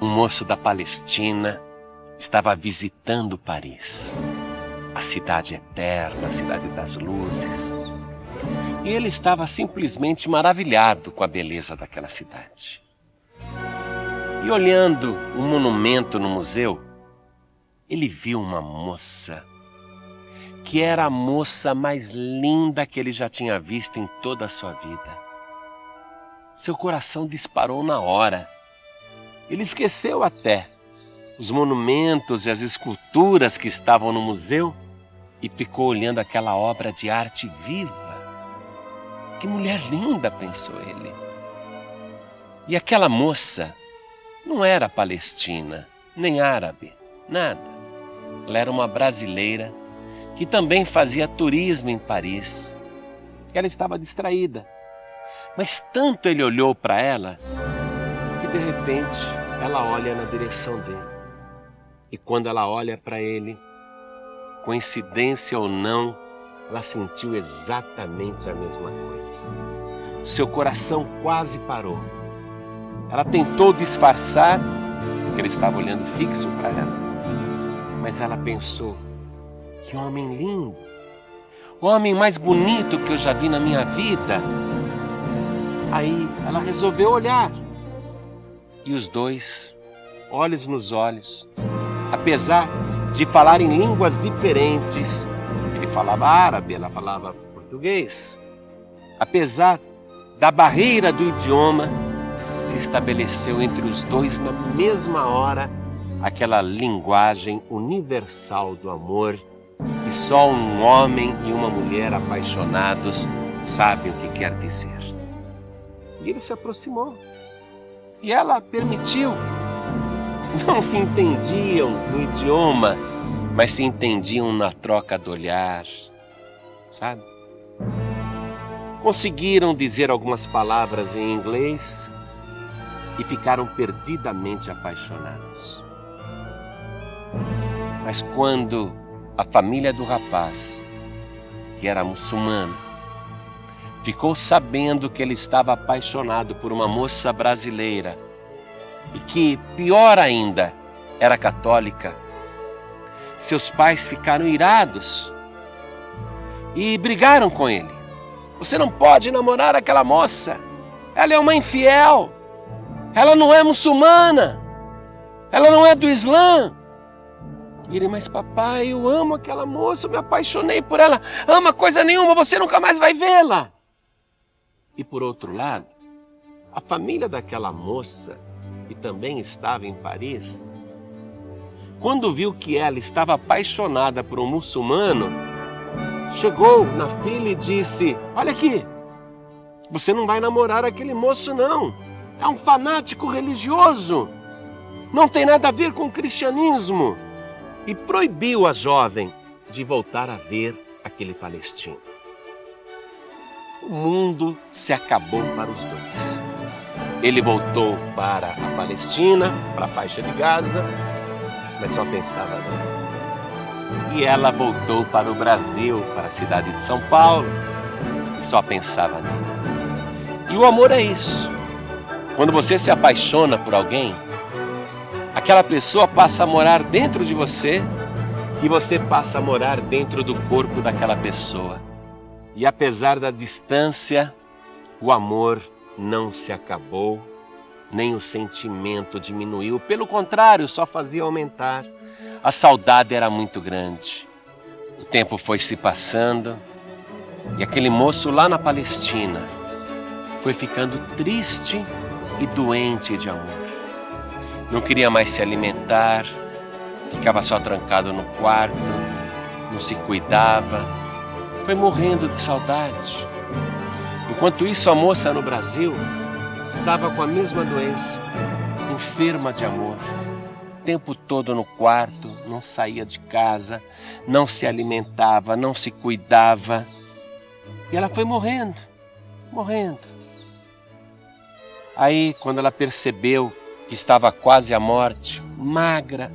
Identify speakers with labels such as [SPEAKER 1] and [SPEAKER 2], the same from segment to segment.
[SPEAKER 1] um moço da Palestina estava visitando Paris, a cidade eterna, a cidade das luzes. E ele estava simplesmente maravilhado com a beleza daquela cidade. E olhando um monumento no museu, ele viu uma moça que era a moça mais linda que ele já tinha visto em toda a sua vida. Seu coração disparou na hora. Ele esqueceu até os monumentos e as esculturas que estavam no museu e ficou olhando aquela obra de arte viva. Que mulher linda, pensou ele. E aquela moça não era palestina, nem árabe, nada. Ela era uma brasileira que também fazia turismo em Paris. Ela estava distraída. Mas tanto ele olhou para ela que de repente ela olha na direção dele. E quando ela olha para ele, coincidência ou não, ela sentiu exatamente a mesma coisa. O seu coração quase parou. Ela tentou disfarçar, porque ele estava olhando fixo para ela. Mas ela pensou, que homem lindo, o homem mais bonito que eu já vi na minha vida. Aí ela resolveu olhar. E os dois, olhos nos olhos, apesar de falar em línguas diferentes, ele falava árabe, ela falava português. Apesar da barreira do idioma, se estabeleceu entre os dois na mesma hora aquela linguagem universal do amor que só um homem e uma mulher apaixonados sabem o que quer dizer. E ele se aproximou. E ela permitiu. Não se entendiam no idioma, mas se entendiam na troca do olhar, sabe? Conseguiram dizer algumas palavras em inglês e ficaram perdidamente apaixonados. Mas quando a família do rapaz, que era muçulmana, ficou sabendo que ele estava apaixonado por uma moça brasileira e que, pior ainda, era católica, seus pais ficaram irados e brigaram com ele. Você não pode namorar aquela moça, ela é uma infiel, ela não é muçulmana, ela não é do Islã. E ele, mas papai, eu amo aquela moça, eu me apaixonei por ela. Ama coisa nenhuma, você nunca mais vai vê-la. E por outro lado, a família daquela moça, que também estava em Paris, quando viu que ela estava apaixonada por um muçulmano, chegou na filha e disse, olha aqui, você não vai namorar aquele moço não, é um fanático religioso, não tem nada a ver com o cristianismo. E proibiu a jovem de voltar a ver aquele palestino. O mundo se acabou para os dois. Ele voltou para a Palestina, para a faixa de Gaza, mas só pensava nela. E ela voltou para o Brasil, para a cidade de São Paulo, e só pensava nele. E o amor é isso. Quando você se apaixona por alguém, aquela pessoa passa a morar dentro de você e você passa a morar dentro do corpo daquela pessoa. E apesar da distância, o amor não se acabou, nem o sentimento diminuiu. Pelo contrário, só fazia aumentar. A saudade era muito grande. O tempo foi se passando e aquele moço lá na Palestina foi ficando triste e doente de amor. Não queria mais se alimentar, ficava só trancado no quarto, não se cuidava, foi morrendo de saudade. Enquanto isso, a moça no Brasil estava com a mesma doença, enferma de amor, o tempo todo no quarto, não saía de casa, não se alimentava, não se cuidava. E ela foi morrendo. Aí, quando ela percebeu que estava quase à morte, magra,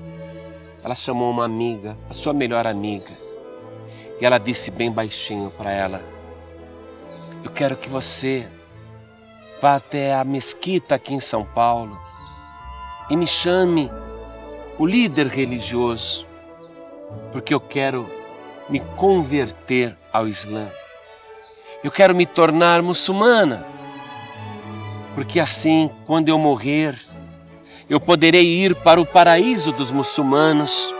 [SPEAKER 1] ela chamou uma amiga, a sua melhor amiga, e ela disse bem baixinho para ela, eu quero que você vá até a mesquita aqui em São Paulo e me chame o líder religioso, porque eu quero me converter ao Islã. Eu quero me tornar muçulmana, porque assim, quando eu morrer, eu poderei ir para o paraíso dos muçulmanos.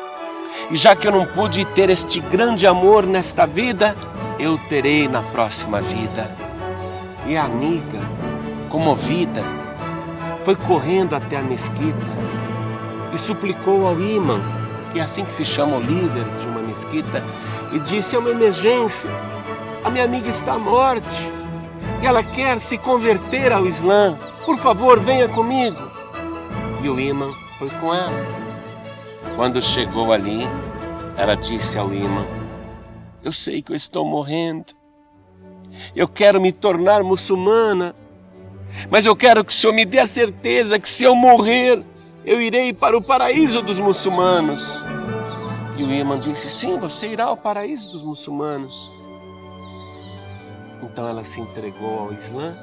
[SPEAKER 1] E já que eu não pude ter este grande amor nesta vida, eu terei na próxima vida. E a amiga, comovida, foi correndo até a mesquita e suplicou ao imã, que é assim que se chama o líder de uma mesquita, e disse: é uma emergência, a minha amiga está à morte e ela quer se converter ao Islã, por favor, venha comigo. E o imã foi com ela. Quando chegou ali, ela disse ao imã: eu sei que eu estou morrendo, eu quero me tornar muçulmana, mas eu quero que o Senhor me dê a certeza que se eu morrer, eu irei para o paraíso dos muçulmanos. E o imã disse: sim, você irá ao paraíso dos muçulmanos. Então ela se entregou ao Islã,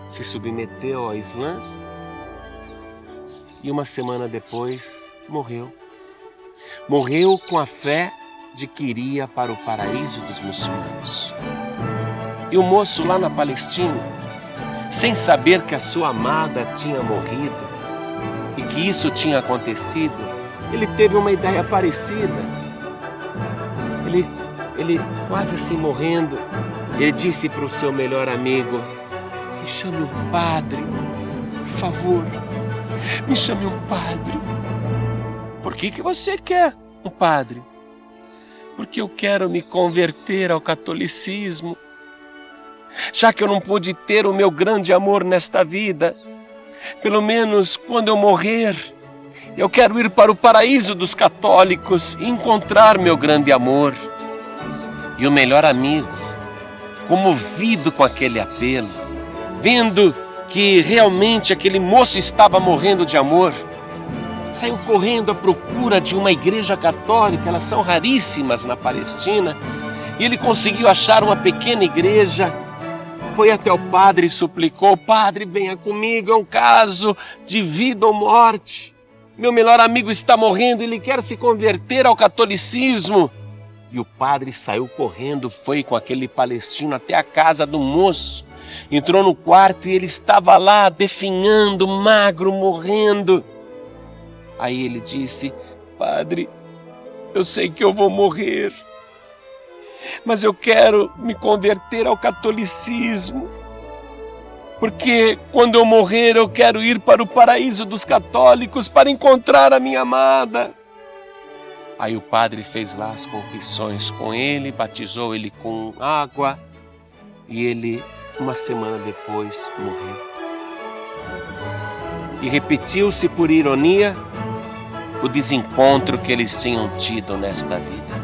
[SPEAKER 1] se submeteu ao Islã e uma semana depois morreu. Morreu com a fé de que iria para o paraíso dos muçulmanos. E o moço lá na Palestina, sem saber que a sua amada tinha morrido e que isso tinha acontecido, ele teve uma ideia parecida. Ele quase assim morrendo, ele disse para o seu melhor amigo: me chame um padre, por favor, me chame um padre. Por que você quer um padre? Porque eu quero me converter ao catolicismo. Já que eu não pude ter o meu grande amor nesta vida, pelo menos quando eu morrer, eu quero ir para o paraíso dos católicos e encontrar meu grande amor. E o melhor amigo, comovido com aquele apelo, vendo que realmente aquele moço estava morrendo de amor, saiu correndo à procura de uma igreja católica. Elas são raríssimas na Palestina, e ele conseguiu achar uma pequena igreja. Foi até o padre e suplicou: padre, venha comigo, é um caso de vida ou morte. Meu melhor amigo está morrendo, ele quer se converter ao catolicismo. E o padre saiu correndo, foi com aquele palestino até a casa do moço, entrou no quarto e ele estava lá definhando, magro, morrendo. Aí ele disse: padre, eu sei que eu vou morrer, mas eu quero me converter ao catolicismo, porque quando eu morrer eu quero ir para o paraíso dos católicos para encontrar a minha amada. Aí o padre fez lá as confissões com ele, batizou ele com água e ele, uma semana depois, morreu. E repetiu-se por ironia o desencontro que eles tinham tido nesta vida.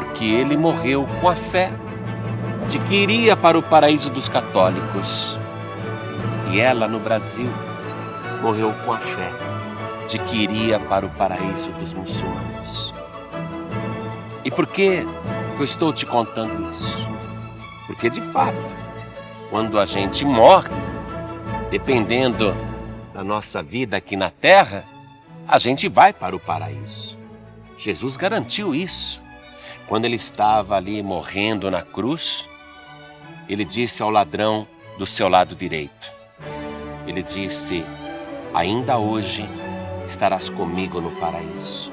[SPEAKER 1] Porque ele morreu com a fé de que iria para o paraíso dos católicos. E ela, no Brasil, morreu com a fé de que iria para o paraíso dos muçulmanos. E por que eu estou te contando isso? Porque, de fato, quando a gente morre, dependendo da nossa vida aqui na terra, a gente vai para o paraíso. Jesus garantiu isso. Quando ele estava ali morrendo na cruz, ele disse ao ladrão do seu lado direito, ele disse: ainda hoje estarás comigo no paraíso.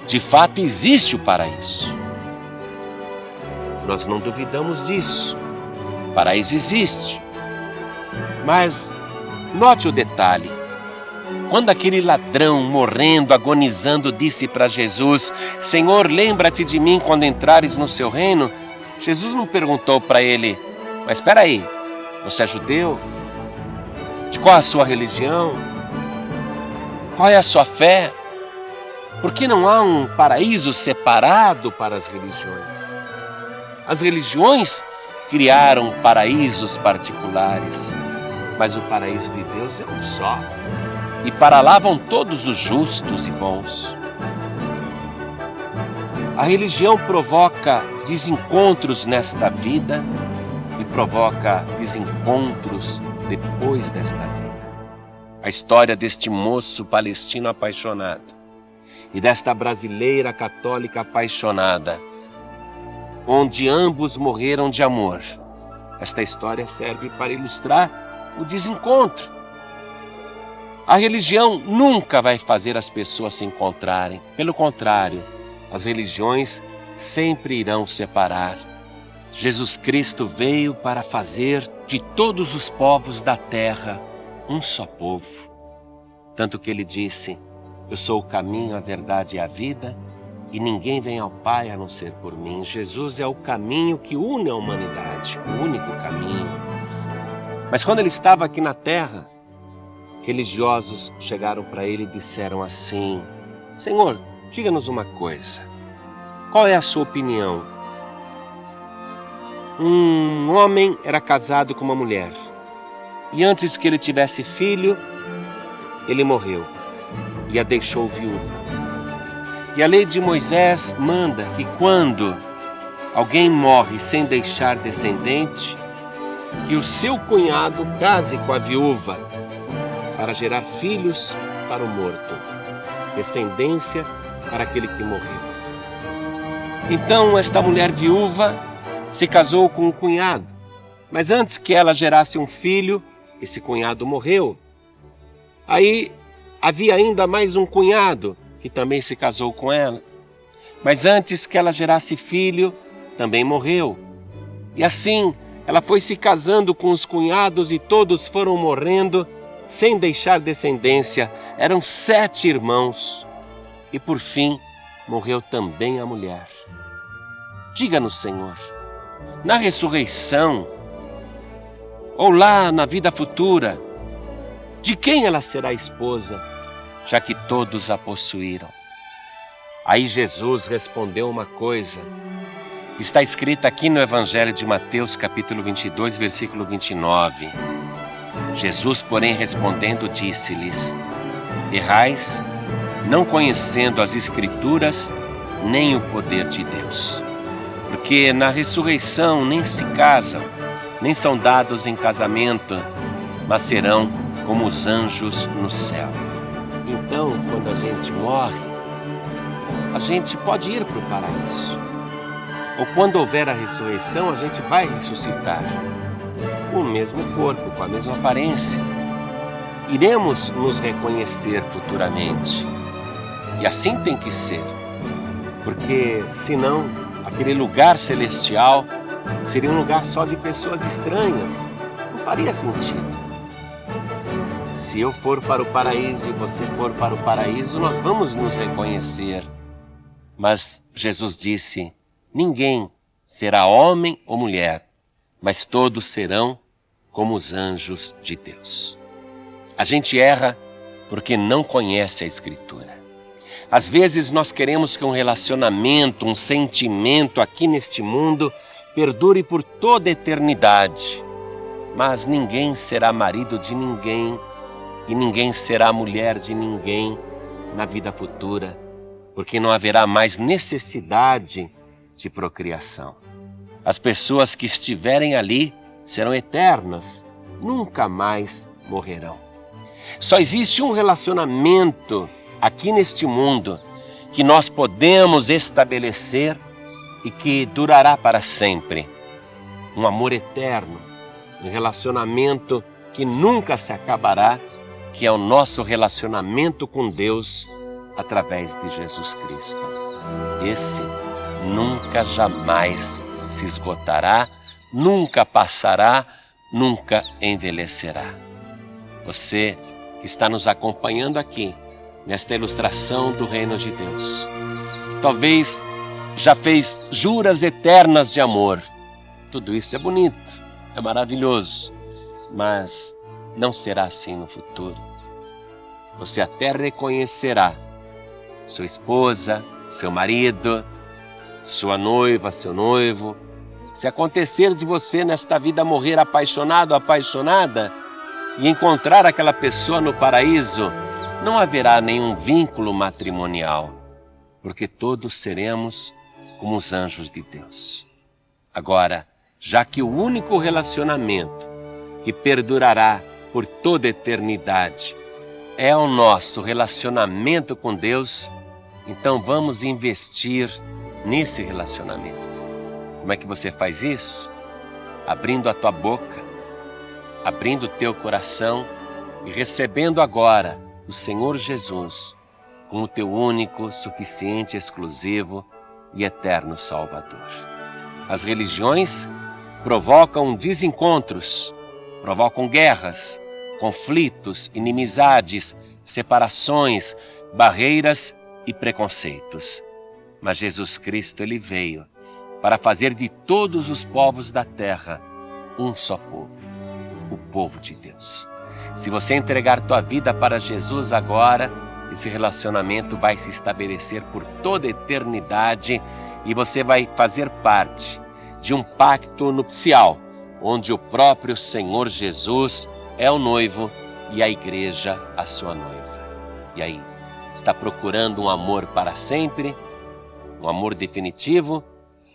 [SPEAKER 1] De fato, existe o paraíso. Nós não duvidamos disso. O paraíso existe. Mas note o detalhe. Quando aquele ladrão, morrendo, agonizando, disse para Jesus: Senhor, lembra-te de mim quando entrares no seu reino, Jesus não perguntou para ele: mas espera aí, você é judeu? De qual a sua religião? Qual é a sua fé? Por que não há um paraíso separado para as religiões? As religiões criaram paraísos particulares, mas o paraíso de Deus é um só. E para lá vão todos os justos e bons. A religião provoca desencontros nesta vida e provoca desencontros depois desta vida. a história deste moço palestino apaixonado e desta brasileira católica apaixonada, onde ambos morreram de amor. Esta história serve para ilustrar o desencontro. A religião nunca vai fazer as pessoas se encontrarem. Pelo contrário, as religiões sempre irão separar. Jesus Cristo veio para fazer de todos os povos da terra um só povo. Tanto que ele disse: eu sou o caminho, a verdade e a vida, e ninguém vem ao Pai a não ser por mim. Jesus é o caminho que une a humanidade, o único caminho. Mas quando ele estava aqui na terra, religiosos chegaram para ele e disseram assim: Senhor, diga-nos uma coisa. Qual é a sua opinião? Um homem era casado com uma mulher, e antes que ele tivesse filho, ele morreu e a deixou viúva. E a lei de Moisés manda que quando alguém morre sem deixar descendente, que o seu cunhado case com a viúva para gerar filhos para o morto, descendência para aquele que morreu. Então esta mulher viúva se casou com um cunhado, mas antes que ela gerasse um filho, esse cunhado morreu. Aí havia ainda mais um cunhado que também se casou com ela, mas antes que ela gerasse filho, também morreu. E assim ela foi se casando com os cunhados e todos foram morrendo sem deixar descendência. Eram 7 irmãos e por fim morreu também a mulher. Diga-nos, Senhor, na ressurreição ou lá na vida futura, de quem ela será esposa, já que todos a possuíram? Aí Jesus respondeu uma coisa que está escrita aqui no Evangelho de Mateus, capítulo 22, versículo 29. Jesus, porém, respondendo, disse-lhes: errais, não conhecendo as Escrituras, nem o poder de Deus. Porque na ressurreição nem se casam, nem são dados em casamento, mas serão como os anjos no céu. Então, quando a gente morre, a gente pode ir para o paraíso. Ou quando houver a ressurreição, a gente vai ressuscitar com o mesmo corpo, com a mesma aparência. Iremos nos reconhecer futuramente. E assim tem que ser, porque senão aquele lugar celestial seria um lugar só de pessoas estranhas. Não faria sentido. Se eu for para o paraíso e você for para o paraíso, nós vamos nos reconhecer. Mas Jesus disse: ninguém será homem ou mulher, mas todos serão como os anjos de Deus. A gente erra porque não conhece a Escritura. Às vezes nós queremos que um relacionamento, um sentimento aqui neste mundo perdure por toda a eternidade. Mas ninguém será marido de ninguém e ninguém será mulher de ninguém na vida futura, porque não haverá mais necessidade de procriação. As pessoas que estiverem ali serão eternas, nunca mais morrerão. Só existe um relacionamento aqui neste mundo que nós podemos estabelecer e que durará para sempre. Um amor eterno, um relacionamento que nunca se acabará, que é o nosso relacionamento com Deus através de Jesus Cristo. Esse nunca jamais se esgotará, nunca passará, nunca envelhecerá. Você que está nos acompanhando aqui, nesta ilustração do reino de Deus, talvez já fez juras eternas de amor. Tudo isso é bonito, é maravilhoso, mas não será assim no futuro. Você até reconhecerá sua esposa, seu marido, sua noiva, seu noivo. Se acontecer de você nesta vida morrer apaixonado, apaixonada, e encontrar aquela pessoa no paraíso, não haverá nenhum vínculo matrimonial, porque todos seremos como os anjos de Deus. Agora, já que o único relacionamento que perdurará por toda a eternidade é o nosso relacionamento com Deus, então vamos investir nesse relacionamento. Como é que você faz isso? Abrindo a tua boca, abrindo o teu coração e recebendo agora o Senhor Jesus como teu único, suficiente, exclusivo e eterno Salvador. As religiões provocam desencontros, provocam guerras, conflitos, inimizades, separações, barreiras e preconceitos. Mas Jesus Cristo, Ele veio para fazer de todos os povos da terra um só povo, o povo de Deus. Se você entregar tua vida para Jesus agora, esse relacionamento vai se estabelecer por toda a eternidade e você vai fazer parte de um pacto nupcial, onde o próprio Senhor Jesus é o noivo e a igreja a sua noiva. E aí, está procurando um amor para sempre? Um amor definitivo?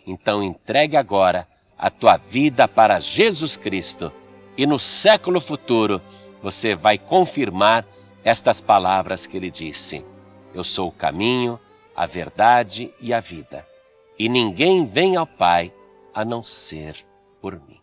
[SPEAKER 1] Então entregue agora a tua vida para Jesus Cristo e no século futuro você vai confirmar estas palavras que Ele disse: eu sou o caminho, a verdade e a vida, e ninguém vem ao Pai a não ser por mim.